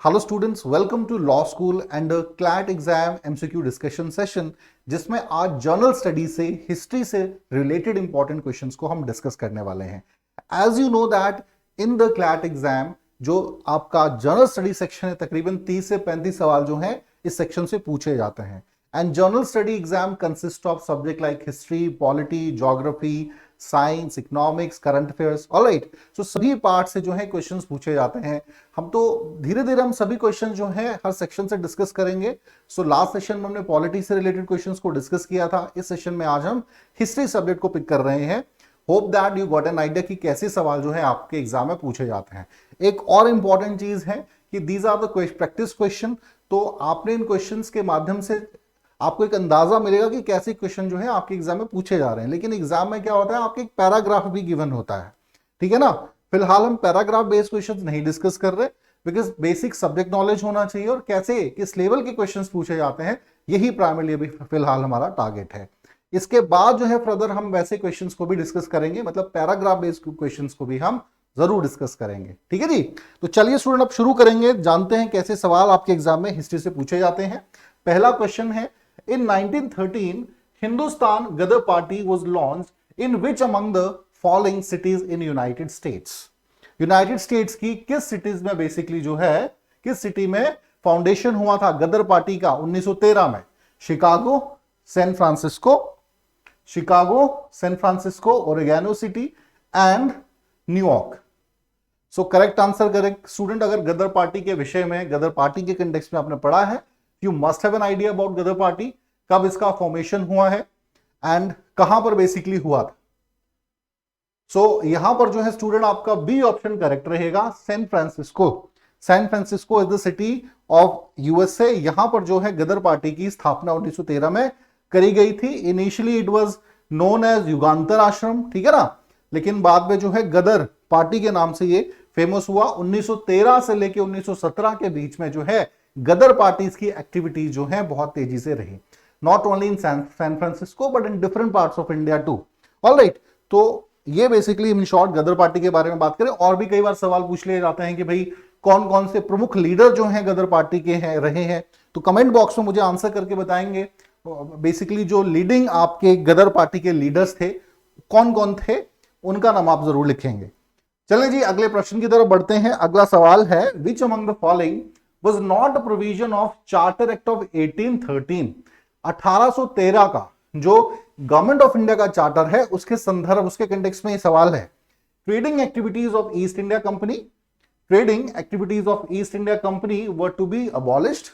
Hello students, welcome to law school and CLAT exam MCQ discussion session, जिसमें आज general study से history से related important questions को हम डिस्कस करने वाले हैं। As you know that in the CLAT exam जो आपका जर्नल स्टडी सेक्शन है, तकरीबन 30 से 35 सवाल जो हैं इस सेक्शन से पूछे जाते हैं। And general study exam consist of subject like history, polity, geography, science, economics, current affairs. Alright, so सभी पार्ट से जो है क्वेश्चंस पूछे जाते हैं। हम तो धीरे धीरे हम सभी क्वेश्चन जो है हर सेक्शन से डिस्कस करेंगे। सो लास्ट सेशन में हमने पॉलिटी से रिलेटेड क्वेश्चंस को डिस्कस किया था। इस सेशन में आज हम हिस्ट्री सब्जेक्ट को पिक कर रहे हैं। Hope that you got an idea कि कैसे सवाल जो है आपके एग्जाम में पूछे जाते हैं। एक और इंपॉर्टेंट चीज है कि these are the practice question. तो आपने इन क्वेश्चंस के माध्यम से आपको एक अंदाजा मिलेगा कि कैसे क्वेश्चन जो है आपके एग्जाम में पूछे जा रहे हैं। लेकिन एग्जाम में क्या होता है, आपके एक पैराग्राफ भी गिवन होता है, ठीक है ना। फिलहाल हम पैराग्राफ बेस्ड क्वेश्चंस नहीं डिस्कस कर रहे, बिकॉज बेसिक सब्जेक्ट नॉलेज होना चाहिए और कैसे किस लेवल के क्वेश्चंस पूछे जाते हैं, यही प्राइमरी अभी फिलहाल हमारा टारगेट है। इसके बाद जो है फर्दर हम वैसे क्वेश्चंस को भी डिस्कस करेंगे, मतलब पैराग्राफ बेस्ड क्वेश्चंस को भी हम जरूर डिस्कस करेंगे, ठीक है जी। तो चलिए स्टूडेंट, अब शुरू करेंगे, जानते हैं कैसे सवाल आपके एग्जाम में हिस्ट्री से पूछे जाते हैं। पहला क्वेश्चन है, in 1913 Hindustan Gadar Party was launched in which among the following cities in United States? United states की किस सिटीज में बेसिकली जो है, किस सिटी में फाउंडेशन हुआ था गदर पार्टी का 1913 में? Chicago, San Francisco, oregano city and New York. So correct answer correct student. अगर गदर पार्टी के विषय में, गदर पार्टी के कंटेक्स्ट में आपने पढ़ा है, you must have an idea about Ghadar party, कब इसका फॉर्मेशन हुआ है एंड कहां पर बेसिकली हुआ था। सो यहां पर जो है स्टूडेंट आपका बी ऑप्शन करेक्ट रहेगा, San Francisco is the city of USA. यहां पर जो है गदर पार्टी की स्थापना 1913 में करी गई थी। Initially it was known as Yugantar Ashram, ठीक है ना, लेकिन बाद में जो है गदर पार्टी के नाम से ये फेमस हुआ। 1913 से लेकर 1917 के बीच में जो है गदर पार्टीज की एक्टिविटीज जो है बहुत तेजी से रही, not only in San Francisco but in different parts of India too. Alright, तो ये basically in short Ghadar party के बारे में बात करें। और भी कई बार सवाल पूछ लिए जाते हैं कि भाई कौन कौन से प्रमुख लीडर जो हैं गदर पार्टी के हैं रहे हैं, तो कमेंट बॉक्स में मुझे आंसर करके बताएंगे बेसिकली जो लीडिंग आपके गदर पार्टी के लीडर्स थे कौन कौन थे, उनका नाम आप जरूर लिखेंगे। चलें जी, अगले प्रश्न की तरफ बढ़ते हैं। अगला सवाल है, which among the following was not a provision of Charter Act of 1813। 1813 का जो गवर्नमेंट ऑफ इंडिया का चार्टर है उसके संदर्भ, उसके कंटेक्स्ट में ये सवाल है। Trading activities of East India company were to be abolished.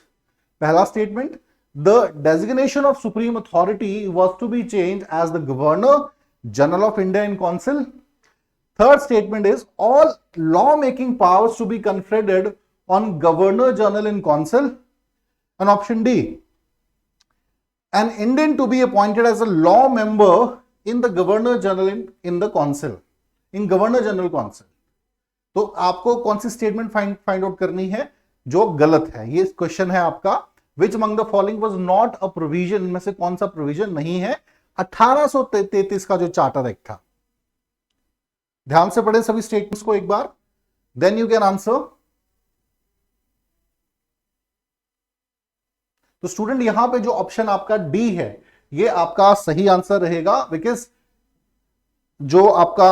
पहला statement, the designation of supreme authority was to be change as the governor general of India in council. Third statement is all law making powers to be conferred on Governor General in Council. And option D, an Indian to be appointed as a law member in the Governor General in the Council, in Governor General Council। तो आपको कौन सी statement find out करनी है जो गलत है। ये question है आपका, which among the following was not a provision, में से कौन सा प्रोविजन नहीं है 1833 का जो चार्टर एक्ट था। ध्यान से पढ़े सभी स्टेटमेंट्स को एक बार, देन यू कैन आंसर। तो स्टूडेंट यहां पे जो ऑप्शन आपका डी है ये आपका सही आंसर रहेगा, बिकॉज जो आपका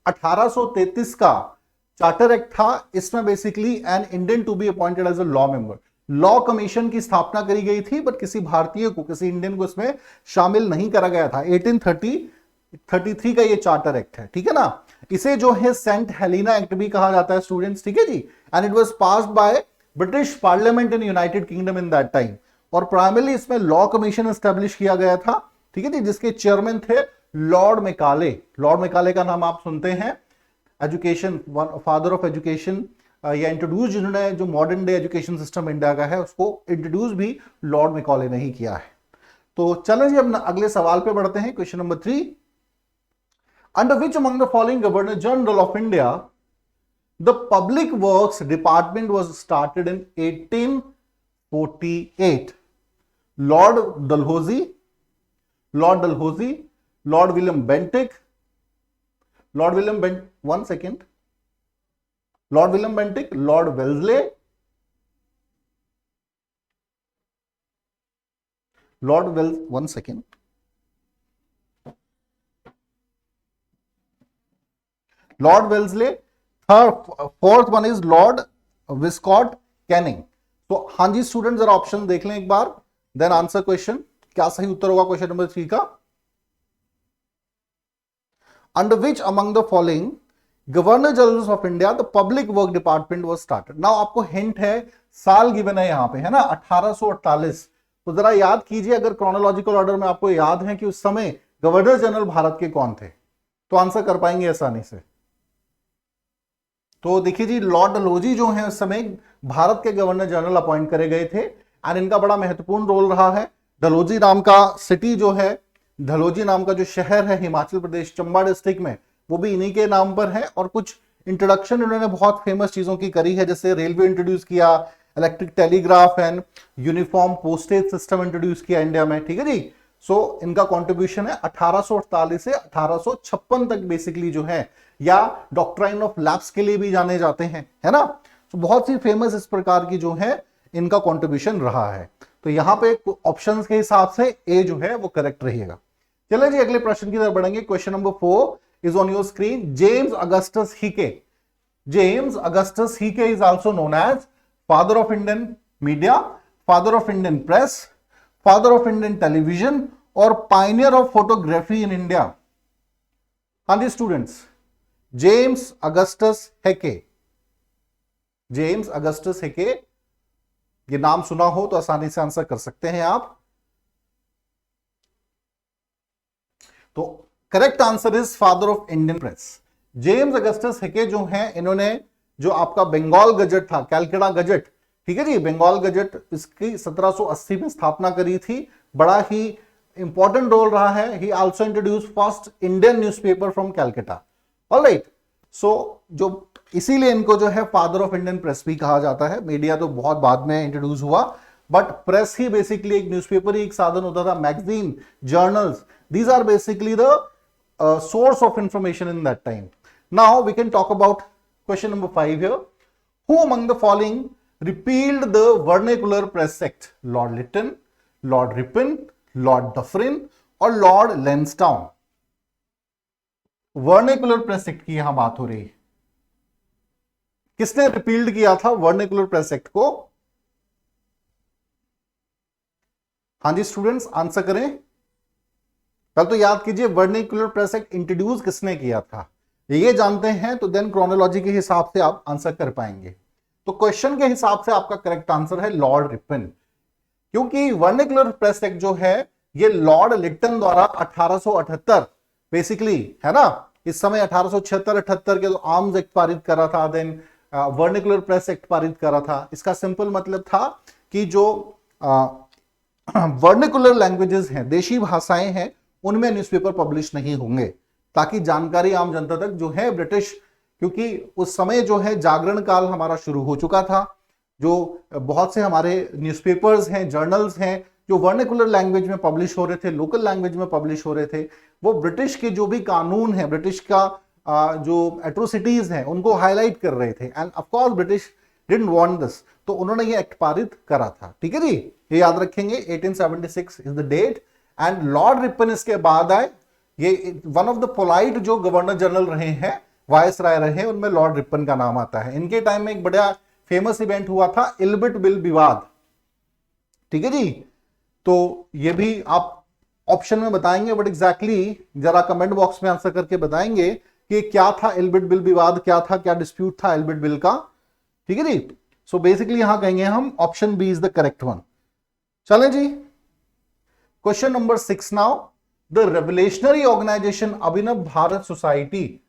1833 का चार्टर एक्ट था इसमें basically an Indian to be appointed as a law member, law commission की स्थापना करी गई थी, बट किसी भारतीय को, किसी इंडियन को इसमें शामिल नहीं करा गया था। 1833 का ये चार्टर एक्ट है, ठीक है ना। इसे जो है सेंट हेलेना एक्ट भी कहा जाता है स्टूडेंट्स, ठीक है जी। And it was passed by British parliament in United Kingdom in that time. और प्राइमरली इसमें लॉ कमीशन एस्टेब्लिश किया गया था, ठीक है जी, जिसके चेयरमैन थे लॉर्ड मेकाले। लॉर्ड मेकाले का नाम आप सुनते हैं, एजुकेशन फादर ऑफ एजुकेशन, या इंट्रोड्यूस जिन्होंने जो modern day education system India का है उसको इंट्रोड्यूस भी लॉर्ड मेकाले ने ही किया है। तो चलें जी अब अगले सवाल पे बढ़ते हैं। Question number 3, under which among the following governor general of India the public works department was started in 1848? Lord Dalhousie, Lord William Bentinck, Lord William Bentinck, Lord Wellesley Lord Wells, one second, Lord Wellesley, third, fourth one is Lord Viscount Canning. तो हाँ जी student, जरा option देख लें एक बार, then answer question. क्या सही उत्तर होगा क्वेश्चन नंबर 3 का? Under which among the following governor general of India the public work department was started. Now आपको हिंट है, साल गिवन है यहां पे, है ना, 1848। तो जरा याद कीजिए, अगर क्रोनोलॉजिकल ऑर्डर में आपको याद है कि उस समय गवर्नर जनरल भारत के कौन थे, तो आंसर कर पाएंगे आसानी से। तो देखिए जी, लॉर्ड डलहौजी जो है उस समय भारत के गवर्नर जनरल अपॉइंट करे गए थे, एंड इनका बड़ा महत्वपूर्ण रोल रहा है। डलहौजी नाम का सिटी जो है, डलहौजी नाम का जो शहर है हिमाचल प्रदेश चंबा डिस्ट्रिक्ट में, वो भी इन्हीं के नाम पर है। और कुछ इंट्रोडक्शन इन्होंने बहुत फेमस चीजों की करी है, जैसे रेलवे इंट्रोड्यूस किया, electric telegraph and uniform postage system introduce किया इंडिया में, ठीक है जी। सो इनका कंट्रीब्यूशन है 1848 से 1856 तक बेसिकली जो है, या डॉक्ट्राइन ऑफ लैप्स के लिए भी जाने जाते हैं, है ना। तो बहुत सी फेमस इस प्रकार की जो है इनका कंट्रीब्यूशन रहा है। तो यहां पे ऑप्शंस के हिसाब से ए जो है वो करेक्ट रहिएगा। चलिए जी अगले प्रश्न की तरफ बढ़ेंगे। Question number 4 is on your screen. James Augustus Hickey. James Augustus Hickey is also known as father of Indian media, father of Indian press, father of Indian television और pioneer of photography in India. हाँ जी students, James Augustus हिके, James Augustus हिके, ये नाम सुना हो तो आसानी से आंसर कर सकते हैं आप। तो correct answer is father of Indian press. James Augustus हिके जो हैं, इन्होंने जो आपका बंगाल गजट था, कैलकाटा गजट, ठीक है जी, बंगाल गजट, इसकी 1780 में स्थापना करी थी। बड़ा ही इंपॉर्टेंट रोल रहा है। He also introduce first Indian newspaper from Calcutta. Alright, so जो इसीलिए इनको जो है फादर ऑफ इंडियन प्रेस भी कहा जाता है। मीडिया तो बहुत बाद में इंट्रोड्यूस हुआ, बट प्रेस ही बेसिकली एक न्यूज़पेपर ही एक साधन होता था। Magazine, journals, these are basically the source of information in that time. Now we can talk about question number 5 here. Who among the following repealed the Vernacular Press Act? Lord Lytton, Lord Ripon, Lord Dufferin और Lord Lansdowne? Vernacular Press Act की यहां बात हो रही है। किसने repealed किया था वर्नेकुलर प्रेस एक्ट को? हाँ जी स्टूडेंट्स, आंसर करें। पहले तो याद कीजिए वर्नेकुलर प्रेस एक्ट इंट्रोड्यूस किसने किया था, ये जानते हैं तो देन क्रोनोलॉजी के हिसाब से आप आंसर कर पाएंगे। तो क्वेश्चन के हिसाब से आपका करेक्ट आंसर है लॉर्ड रिपन, क्योंकि वर्नेकुलर प्रेस एक्ट जो है ये लॉर्ड लिटन द्वारा 1878 बेसिकली, है ना, इस समय 1876-78 के तो आर्म्स एक्ट पारित करा था, देन वर्नेकुलर प्रेस एक्ट पारित करा था। इसका सिंपल मतलब था कि जो वर्नेकुलर लैंग्वेजेस हैं, देशी भाषाएं हैं, उनमें न्यूज़पेपर पब्लिश नहीं होंगे, ताकि जानकारी आम जनता तक जो है ब्रिटिश, क्योंकि उस समय जो है जागरण काल हमारा शुरू हो चुका था। जो बहुत से हमारे न्यूज़पेपर्स हैं, जर्नल्स हैं, जो वर्नेकुलर लैंग्वेज में पब्लिश हो रहे थे, लोकल लैंग्वेज में पब्लिश हो रहे थे, वो ब्रिटिश के जो भी कानून है, ब्रिटिश का जो एट्रोसिटीज हैं, उनको हाईलाइट कर रहे थे। End of course British didn't want this, तो उन्होंने ये एक्ट पारित करा था। ठीक है जी, ये याद रखेंगे। 1876 is the date. And Lord Ripon इसके बाद आए। ये वन ऑफ द पोलाइट जो गवर्नर जनरल रहे हैं, वायस राय रहे, उनमें लॉर्ड रिपन का नाम आता है। इनके टाइम में एक बड़ा फेमस इवेंट हुआ था, इल्बिट बिल विवाद। ठीक है जी, तो ये भी आप ऑप्शन में बताएंगे, बट एग्जैक्टली जरा कमेंट बॉक्स में आंसर करके बताएंगे कि क्या था इल्बिट बिल विवाद, क्या था, क्या डिस्प्यूट था इल्बिट बिल का। ठीक है जी, सो बेसिकली यहां कहेंगे हम option B is the correct one. चलें जी, question number 6 now. The revolutionary organisation Abhinav Bharat society,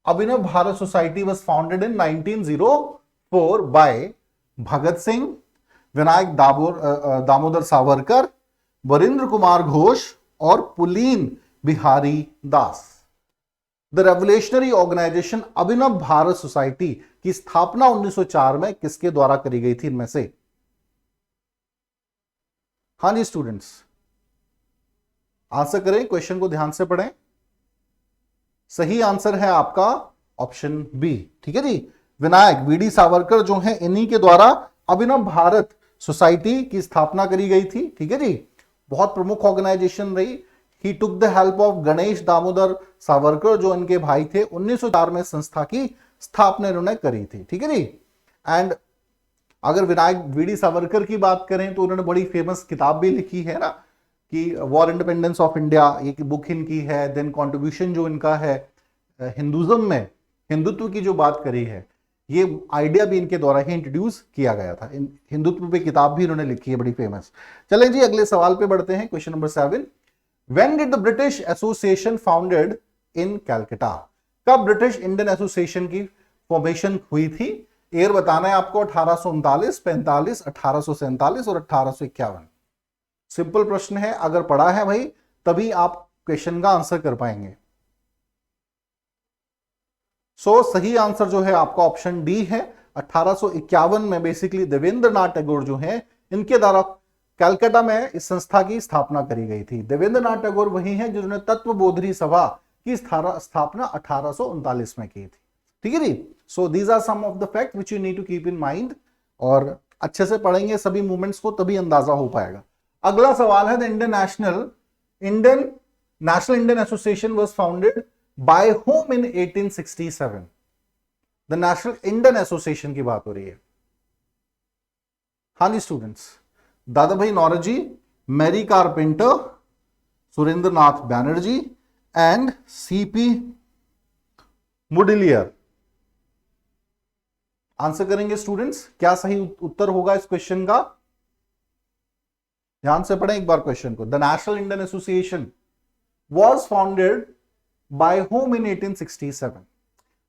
Abhinav Bharat society was founded in 1904 by Bhagat Singh, Vinayak Damodar Savarkar, Varindra Kumar Ghosh और Pulin Bihari Das. The revolutionary organisation Abhinav Bharat society की स्थापना 1904 में किसके द्वारा करी गई थी इनमें से? हाँ जी स्टूडेंट्स, आंसर करें, क्वेश्चन को ध्यान से पढ़ें। सही आंसर है आपका ऑप्शन बी। ठीक है जी, विनायक वीडी सावरकर जो है, इन्हीं के द्वारा अभिनव भारत सोसाइटी की स्थापना करी गई थी। ठीक है जी, बहुत प्रमुख ऑर्गेनाइजेशन रही। He took the help of Ganesh Damodar Savarkar, जो इनके भाई थे। 1904 में संस्था की स्थापना इन्होंने करी थी, ठीक है जी। एंड अगर विनायक वीडी सावरकर की बात करें तो उन्होंने बड़ी फेमस किताब भी लिखी है ना, कि वॉर इंडिपेंडेंस ऑफ इंडिया, ये बुक इनकी है। देन कॉन्ट्रीब्यूशन जो इनका है हिंदुज्म में, हिंदुत्व की जो बात करी है, ये आइडिया भी इनके द्वारा ही इंट्रोड्यूस किया गया था। हिंदुत्व पे किताब भी इन्होंने लिखी है, बड़ी फेमस। चलें जी अगले सवाल पे बढ़ते हैं, question number 7। When did the British association founded in Calcutta? कब ब्रिटिश इंडियन एसोसिएशन की फॉर्मेशन हुई थी? ईयर बताना है आपको, 1839, 45, 1847 और 1851। सिंपल प्रश्न है, अगर पढ़ा है भाई तभी आप क्वेश्चन का आंसर कर पाएंगे। सही आंसर जो है आपका ऑप्शन डी है। 1851 में बेसिकली देवेंद्र नाथ टैगोर जो है, इनके द्वारा कलकत्ता में इस संस्था की स्थापना करी गई थी। देवेंद्र नाथ टैगोर वही हैं जिन्होंने तत्वबोधिनी सभा की स्थापना 1839 में की थी, ठीक है जी। So these are some of the fact which you need to keep in mind, और अच्छे से पढ़ेंगे सभी मूवमेंट्स को तभी अंदाजा हो पाएगा। अगला सवाल है, the Indian national Indian association was founded by whom in 1867? The National Indian association की बात हो रही है। हाँ जी students, Dadabhai Naoroji, Mary Carpenter, Surendranath Banerjee and CP Mudaliar. Answer करेंगे स्टूडेंट्स, क्या सही उत्तर होगा इस क्वेश्चन का? ध्यान से पढ़ें एक बार क्वेश्चन को। The National Indian Association was founded by whom in 1867।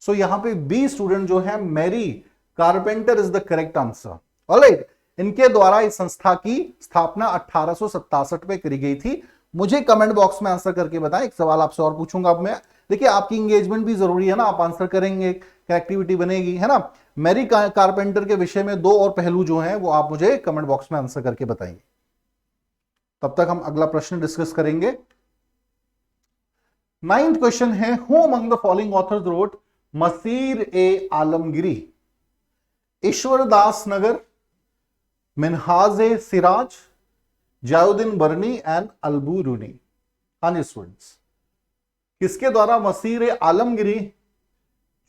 So यहां पे बी स्टूडेंट जो है Mary Carpenter is the correct answer. Alright, इनके द्वारा इस संस्था की स्थापना 1867 में करी गई थी। मुझे कमेंट बॉक्स में आंसर करके बताएं। एक सवाल आपसे और पूछूंगा अब मैं, देखिए आपकी इंगेजमेंट भी जरूरी है ना, आप आंसर करेंगे, कनेक्टिविटी बनेगी, है ना। मैरी कारपेंटर के विषय में दो और पहलू जो हैं वो आप मुझे कमेंट बॉक्स में आंसर करके बताएंगे। तब तक हम अगला प्रश्न डिस्कस करेंगे। 9th क्वेश्चन है, who among the following authors wrote Maasir e Alamgiri? Ishwardas Nagar, Minhaj e Siraj, Ziauddin Barani and अलबूरूनी। हाँ जी स्टूडेंट्स, किसके द्वारा मसीर ए आलमगिरी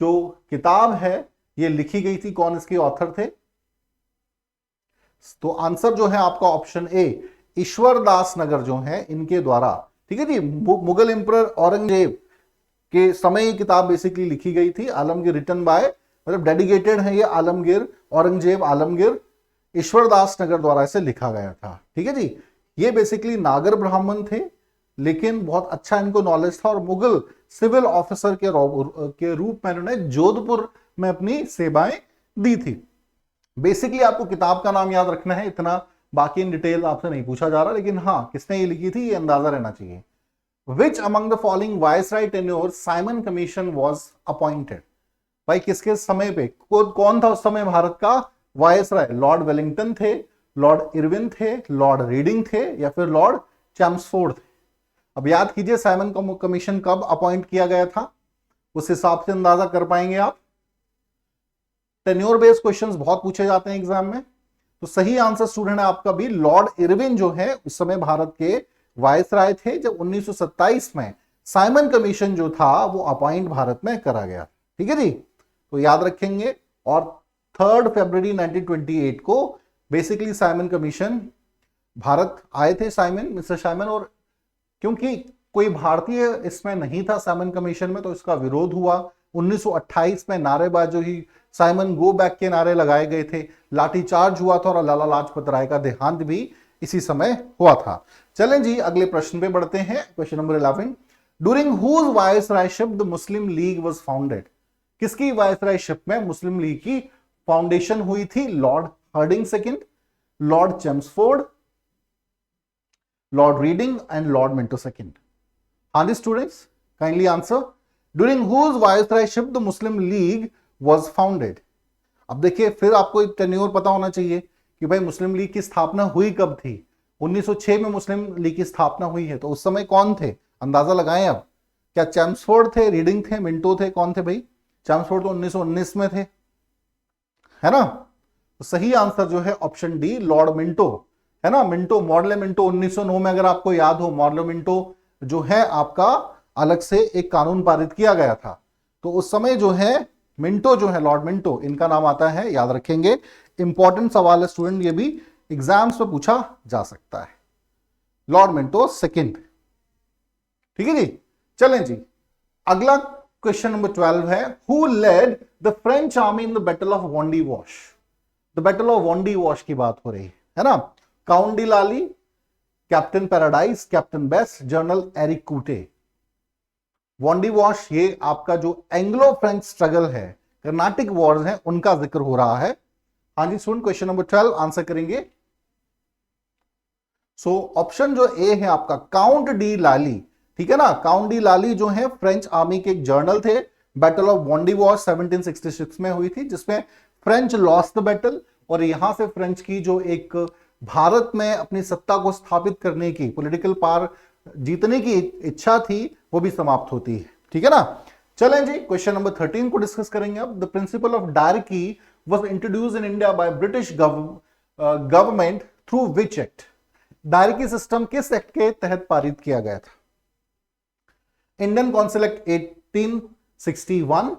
जो किताब है ये लिखी गई थी? कौन इसके ऑथर थे? तो आंसर जो है आपका ऑप्शन ए, ईश्वरदास नगर जो है इनके द्वारा, ठीक है जी। मुगल एम्परर औरंगजेब के समय ये किताब बेसिकली लिखी गई थी। आलमगीर रिटन बाय, मतलब डेडिकेटेड है ये आलमगीर, औरंगजेब आलमगीर, ईश्वरदास नगर द्वारा इसे लिखा गया था, ठीक है जी। ये बेसिकली नागर ब्राह्मण थे, लेकिन बहुत अच्छा इनको नॉलेज था और मुगल सिविल ऑफिसर के रूप में इन्होंने जोधपुर में अपनी सेवाएं दी थी। बेसिकली आपको किताब का नाम याद रखना है, इतना बाकी इन डिटेल आपसे नहीं पूछा जा रहा, लेकिन हाँ किसने ये लिखी थी ये अंदाजा रहना चाहिए। Which among the following viceroy tenure Simon commission was appointed? भाई किसके समय पे कौन था उस समय भारत का वायसराय? लॉर्ड वेलिंगटन थे, लॉर्ड इरविन थे, लॉर्ड रीडिंग थे, या फिर लॉर्ड चैम्सफोर्ड थे? अब याद कीजिए साइमन कमीशन कब अपॉइंट किया गया था, उस हिसाब से अंदाजा कर पाएंगे आप। टेन्योर बेस्ड क्वेश्चंस बहुत पूछे जाते हैं एग्जाम में, तो सही आंसर स्टूडेंट है आपका भी, लॉर्ड इरविन जो है उस समय भारत के वायसराय थे जब 1927 में साइमन कमीशन जो था वो अपॉइंट भारत में करा गया, ठीक है जी। तो याद रखेंगे। और 3 फरवरी 1928 को बेसिकली साइमन कमीशन भारत आए थे, मिस्टर साइमन, और क्योंकि कोई भारतीय इसमें नहीं था साइमन कमीशन में तो इसका विरोध हुआ। 1928 में नारेबाजी, साइमन गो बैक के नारे लगाए गए थे, लाठीचार्ज हुआ था और लाला लाजपत राय का देहांत भी इसी समय हुआ था। चलें जी अगले प्रश्न पे बढ़ते हैं, question number 11। During whose viceroyship the Muslim League was founded? किसकी वायसरायशिप में मुस्लिम लीग की फाउंडेशन हुई थी? Lord Hardinge second, Lord Chelmsford, Lord Reading and Lord Minto second. हाँ जी students, kindly answer. During whose viceroyship the Muslim League was founded? अब देखिए फिर आपको टेन्योर पता होना चाहिए कि भाई मुस्लिम लीग की स्थापना हुई कब थी। 1906 में मुस्लिम लीग की स्थापना हुई है, तो उस समय कौन थे अंदाजा लगाएं अब। क्या चैम्सफोर्ड थे, रीडिंग थे, मिंटो थे, कौन थे भाई? चैम्सफोर्ड तो 1919 में थे, है ना। तो सही आंसर जो है ऑप्शन डी, लॉर्ड मिंटो, है ना, मिंटो, मॉडले मिंटो 1909 में, अगर आपको याद हो, मॉडले मिंटो जो है आपका अलग से एक कानून पारित किया गया था। तो उस समय जो है मिंटो जो है, लॉर्ड मिंटो, इनका नाम आता है, याद रखेंगे। इंपॉर्टेंट सवाल है स्टूडेंट, ये भी एग्जाम्स में पूछा जा सकता है। लॉर्ड मिंटो सेकंड, ठीक है जी। चलें जी, अगला क्वेश्चन नंबर 12 है, who led the French army in the battle of Wandiwash. The battle of Wandiwash की बात हो रही है ना। Count de Lally, captain Paradise, captain Best, general Eric Coote. Wandiwash ये आपका जो एंग्लो फ्रेंच स्ट्रगल है, कर्नाटिक वॉर्स हैं, उनका जिक्र हो रहा है। हाँ जी सुन, क्वेश्चन नंबर 12 आंसर करेंगे। सो ऑप्शन जो ए है आपका काउंट डी लाली, ठीक है ना। काउंट डी लाली जो है फ्रेंच आर्मी के एक जर्नल थे। बैटल ऑफ वॉन्डी वॉश 1766 में हुई थी, जिसमें फ्रेंच लॉस्ट द बैटल, और यहां से फ्रेंच की जो एक भारत में अपनी सत्ता को स्थापित करने की, पॉलिटिकल पावर जीतने की इच्छा थी, वो भी समाप्त होती है, ठीक है ना। चलें जी, क्वेश्चन नंबर 13 को डिस्कस करेंगे अब। The principle of dyarchy was introduced in India by British government through which act. Dyarchy system किस एक्ट के तहत पारित किया गया था? Indian council act 1861,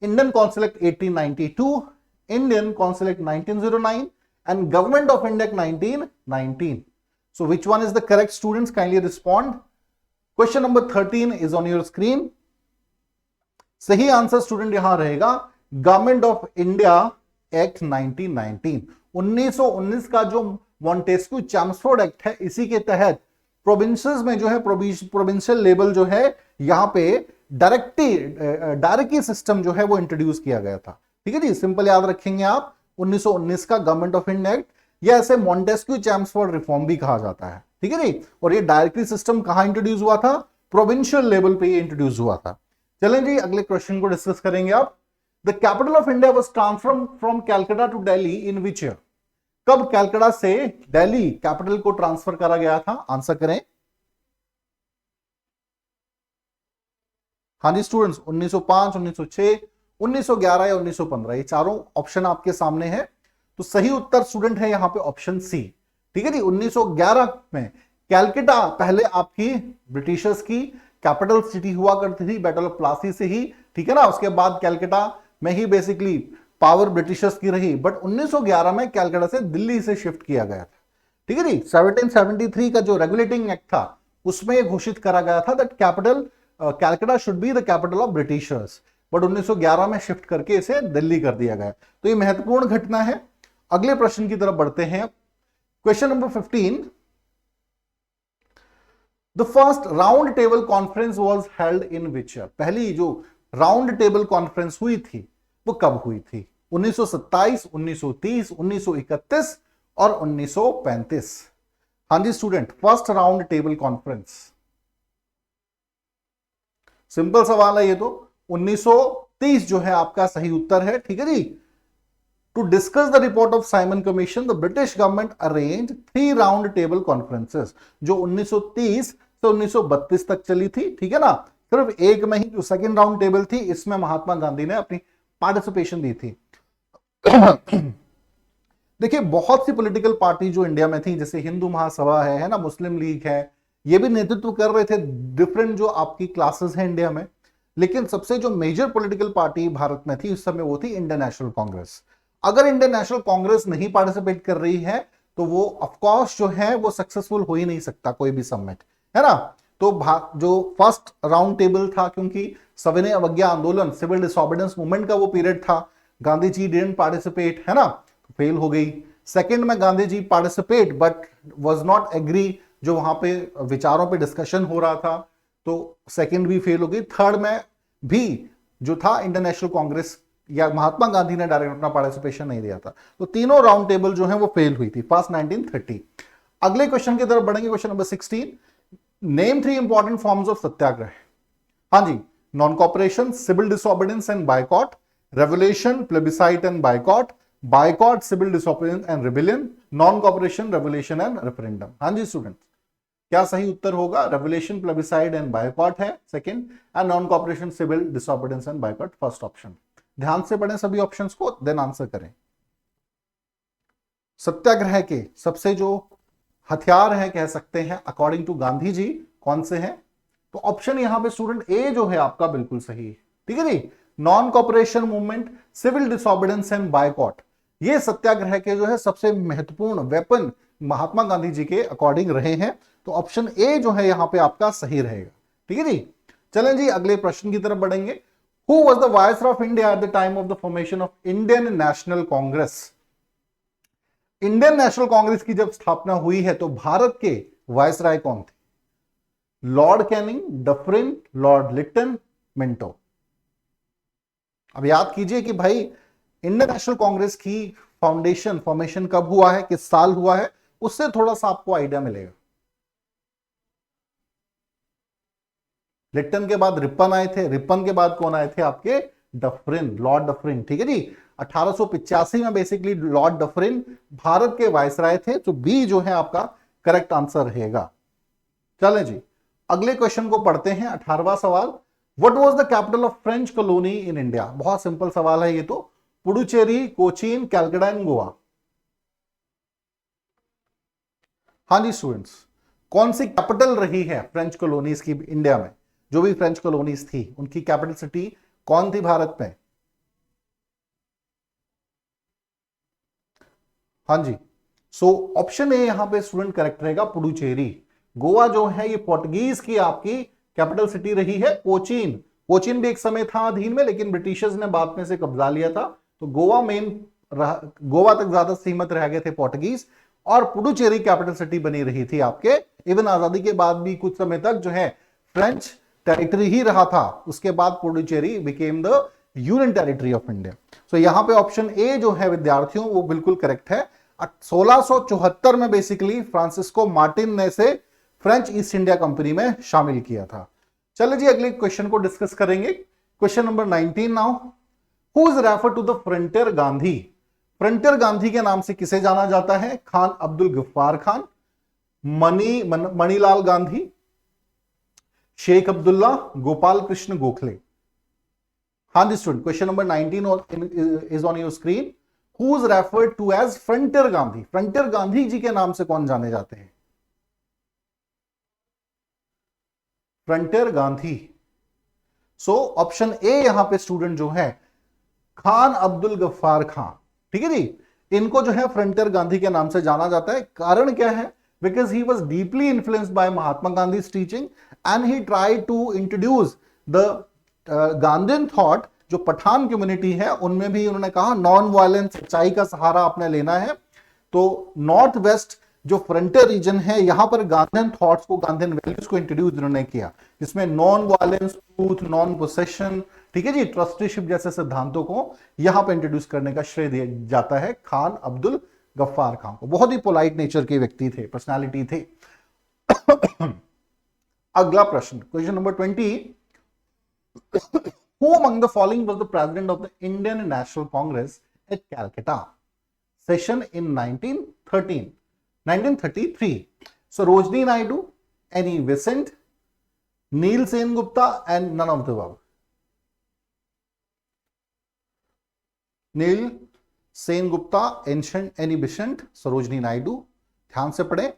Indian council act 1892, Indian council act 1909 and Government of India 1919. So which one is the correct, students? Kindly respond. Question number 13 is on your screen. सही answer student यहां रहेगा government of India act 1919। 1919 का जो Montesquieu Chelmsford act है, इसी के तहत provinces में जो है प्रोविंशियल लेवल जो है यहां पे डायरेक्टी सिस्टम जो है वो इंट्रोड्यूस किया गया था, ठीक है जी। सिंपल याद रखेंगे आप, 1919 का गवर्नमेंट ऑफ इंडिया एक्ट, या ऐसे मॉन्टेस्क्यू चैम्सफोर्ड रिफॉर्म भी कहा जाता है, ठीक है जी। और ये डायरेक्टरी सिस्टम कहां इंट्रोड्यूस हुआ था? प्रोविंशियल लेवल पे ये इंट्रोड्यूस हुआ था। चलें जी, अगले क्वेश्चन को डिस्कस करेंगे आप। The capital of India was transferred from Calcutta to Delhi in which year. कब कैलकाटा से दिल्ली कैपिटल को ट्रांसफर करा गया था? आंसर करें। हाँ जी स्टूडेंट्स, 1905, 1906, 1911 या 1915, ये चारों ऑप्शन आपके सामने है। तो सही उत्तर स्टूडेंट है यहां पे ऑप्शन सी, ठीक है जी। 1911 में कैलकाटा पहले आपकी ब्रिटिशर्स की कैपिटल सिटी हुआ करती थी, बैटल ऑफ प्लासी से ही, ठीक है ना। उसके बाद कैलकाटा में ही बेसिकली पावर ब्रिटिशर्स की रही, बट 1911 में कैलकाटा से दिल्ली से शिफ्ट किया गया था, ठीक है जी। 1773 का जो रेगुलेटिंग एक्ट था, उसमें घोषित करा गया था that capital Calcutta should be the capital of Britishers, but 1911 में शिफ्ट करके इसे दिल्ली कर दिया गया। तो ये महत्वपूर्ण घटना है। अगले प्रश्न की तरफ बढ़ते हैं। Question number 15, the first round table conference was held in which year. पहली जो राउंड टेबल कॉन्फ्रेंस हुई थी वो कब हुई थी? 1927, 1930, 1931 और 1935। हाँ जी student, first round table conference, simple सवाल है ये तो। 1930 जो है आपका सही उत्तर है, ठीक है जी। To discuss the report of Simon commission, the British government arrange 3 round table conferences, जो 1930 से 1932 तक चली थी, ठीक है ना। सिर्फ एक में ही जो सेकेंड राउंड टेबल थी, इसमें महात्मा गांधी ने अपनी पार्टिसिपेशन दी थी। देखिए बहुत सी पॉलिटिकल पार्टी जो इंडिया में थी, जैसे हिंदू महासभा है ना, मुस्लिम लीग है, ये भी नेतृत्व कर रहे थे डिफरेंट जो आपकी क्लासेस हैं इंडिया में। लेकिन सबसे जो मेजर पॉलिटिकल पार्टी भारत में थी उस समय वो थी इंडियन नेशनल कांग्रेस। अगर इंडियन नेशनल कांग्रेस नहीं पार्टिसिपेट कर रही है तो वो ऑफकोर्स जो है वो सक्सेसफुल हो ही नहीं सकता कोई भी समिट, है ना। तो जो फर्स्ट राउंड टेबल था, क्योंकि सविनय अवज्ञा आंदोलन, सिविल डिसऑर्डरेंस मूवमेंट का वो पीरियड था, गांधी जी डिडंट पार्टिसिपेट, है ना, फेल हो गई। सेकंड में Gandhi ji participate but was not agree, जो वहां पे विचारों पे डिस्कशन हो रहा था, तो सेकंड भी फेल हो गई। थर्ड में भी जो था इंडियन नेशनल कांग्रेस या महात्मा गांधी ने डायरेक्ट अपना पार्टिसिपेशन नहीं दिया था, तो तीनों राउंड टेबल जो है वो फेल हुई थी फर्स्ट 1930। अगले क्वेश्चन की तरफ बढ़ेंगे, question number 16, name 3 important forms of satyagraha. हाँ जी, non cooperation, civil disobedience and boycott, revolution, plebiscite and boycott, boycott, civil disobedience and rebellion, non cooperation, revolution and referendum. हाँ जी स्टूडेंट, क्या सही उत्तर होगा? रेवोल्यूशन, प्लेबिसाइड एंड बायकॉट है second, and non cooperation, civil disobedience and boycott first option. ध्यान से पढ़ें सभी ऑप्शंस को, देन आंसर करें। सत्याग्रह के सबसे जो हथियार हैं कह सकते हैं अकॉर्डिंग टू गांधी जी, कौन से हैं? तो ऑप्शन यहां पे स्टूडेंट ए जो है आपका बिल्कुल सही है। ठीक है जी, non cooperation movement, civil disobedience and boycott, ये सत्याग्रह के जो है सबसे महत्वपूर्ण वेपन महात्मा गांधी जी के अकॉर्डिंग रहे हैं। तो ऑप्शन ए जो है यहां पे आपका सही रहेगा। ठीक है जी, चलें जी अगले प्रश्न की तरफ बढ़ेंगे। Who was the viceroy of India at the time of the formation of Indian national Congress? Indian national Congress की जब स्थापना हुई है तो भारत के वायसराय कौन थे? Lord Canning, Dufferin, Lord Lytton, Minto. अब याद कीजिए कि भाई इंडियन नेशनल कांग्रेस की फॉर्मेशन कब हुआ है, किस साल हुआ है, उससे थोड़ा सा आपको आइडिया मिलेगा। लिटन के बाद रिपन आए थे, रिपन के बाद कौन आए थे आपके? Dufferin, Lord Dufferin. ठीक है जी, 1885 में बेसिकली लॉर्ड डफरिन भारत के वायसराय थे। तो बी जो है आपका करेक्ट आंसर रहेगा। चलें जी अगले क्वेश्चन को पढ़ते हैं। 18वां सवाल, what was the capital of French colony in India? बहुत सिंपल सवाल है ये तो, पुडुचेरी, कोचीन, कैलकाटा एंड गोवा। हाँ जी स्टूडेंट्स, कौन सी कैपिटल रही है फ्रेंच कॉलोनीज की इंडिया में? जो भी फ्रेंच कॉलोनीज थी उनकी कैपिटल सिटी कौन थी भारत में? हाँ जी, सो ऑप्शन ए यहां पे स्टूडेंट करेक्ट रहेगा, पुडुचेरी। गोवा जो है ये पोर्टुगीज की आपकी कैपिटल सिटी रही है। कोचीन, कोचीन भी एक समय था अधीन में, लेकिन ब्रिटिशर्स ने बाद में से कब्जा लिया था। तो गोवा गोवा तक ज्यादा सीमित रह गए थे पोर्टुगीज, और पुडुचेरी कैपिटल सिटी बनी रही थी आपके। इवन आजादी के बाद भी कुछ समय तक जो है फ्रेंच टेरिटरी ही रहा था। उसके बाद Puducherry became the union territory of India. So यहां पे ऑप्शन ए जो है विद्यार्थियों वो बिल्कुल करेक्ट है। 1674 में बेसिकली फ्रांसिस्को मार्टिन ने से फ्रेंच ईस्ट इंडिया कंपनी में शामिल किया था। चलिए जी अगले क्वेश्चन को डिस्कस करेंगे। Question number 19 now, who is refer to the frontier Gandhi? Frontier Gandhi के नाम से किसे जाना जाता है? खान अब्दुल गफ्फार खान, मणिलाल गांधी, शेख अब्दुल्ला, गोपाल कृष्ण गोखले। हाँ जी student, question number 19 is on your screen. Who is referred to as frontier Gandhi? Frontier Gandhi ji के नाम से कौन जाने जाते हैं? Frontier Gandhi. So option A यहां पे स्टूडेंट जो है खान अब्दुल गफ्फार खान। ठीक है जी, इनको जो है फ्रंटियर गांधी के नाम से जाना जाता है। कारण क्या है? Because he was deeply influenced by Mahatma Gandhi teaching and he tried to introduce the Gandhian thought. जो पठान कम्युनिटी है उनमें भी उन्होंने कहा नॉन वायलेंस, सच्चाई का सहारा आपने लेना है। तो नॉर्थ वेस्ट जो फ्रंटियर रीजन है यहां पर गांधीन थॉट्स को, गांधीन वैल्यूज को इंट्रोड्यूस उन्होंने किया, जिसमें non violence, truth, non possession, ठीक है जी, ट्रस्टीशिप जैसे सिद्धांतों को यहां पर इंट्रोड्यूस करने का श्रेय दिया जाता है खान अब्दुल गफ्फार खान को। बहुत ही पोलाइट नेचर के व्यक्ति थे, पर्सनालिटी थे। अगला प्रश्न, question number 20, who among the following was the president of the Indian National Congress at Calcutta session in 1933? So Rojni Naidu, Annie Besant, Neil Sengupta and none of the above. Nellie Sengupta, Annie Besant, Sarojini Naidu. ध्यान से पढ़ें।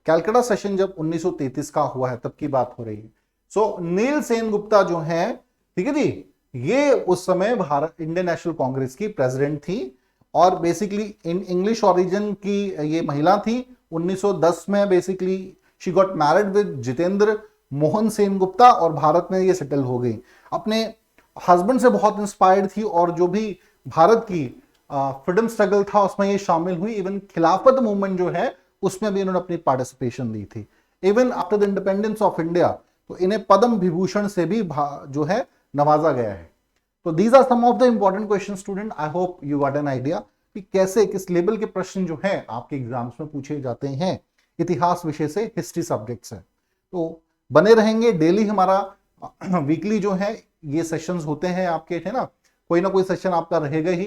Calcutta session जब 1933 का हुआ है तब की बात हो रही है। सो नील सेनगुप्ता जो है, ठीक है जी, ये उस समय भारत इंडियन नेशनल कांग्रेस की प्रेसिडेंट थी और बेसिकली इन इंग्लिश ओरिजिन की ये महिला थी। 1910 में basically she got married with Jitendra Mohan Sengupta और भारत में ये सेटल हो गई। अपने हस्बैंड से बहुत इंस्पायर्ड थी और जो भी भारत की फ्रीडम स्ट्रगल था उसमें ये शामिल हुई। इवन खिलाफत मूवमेंट जो है उसमें भी इन्होंने अपनी पार्टिसिपेशन दी थी। Even after the independence of India तो इन्हें पद्म विभूषण से भी जो है नवाजा गया है। तो these are some of the important question student. I hope you got an idea कि कैसे किस लेवल के प्रश्न जो है आपके एग्जाम्स में पूछे जाते हैं इतिहास विषय से, हिस्ट्री सब्जेक्ट से। तो बने रहेंगे डेली। हमारा वीकली जो है ये सेशंस होते हैं आपके, है ना, कोई ना कोई सेशन आपका रहेगा ही।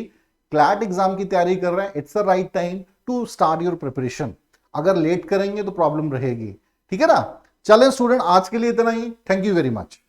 क्लैट एग्जाम की तैयारी कर रहे हैं, it's a right time to start your preparation. अगर लेट करेंगे तो प्रॉब्लम रहेगी, ठीक है ना। चलें स्टूडेंट, आज के लिए इतना ही। Thank you very much.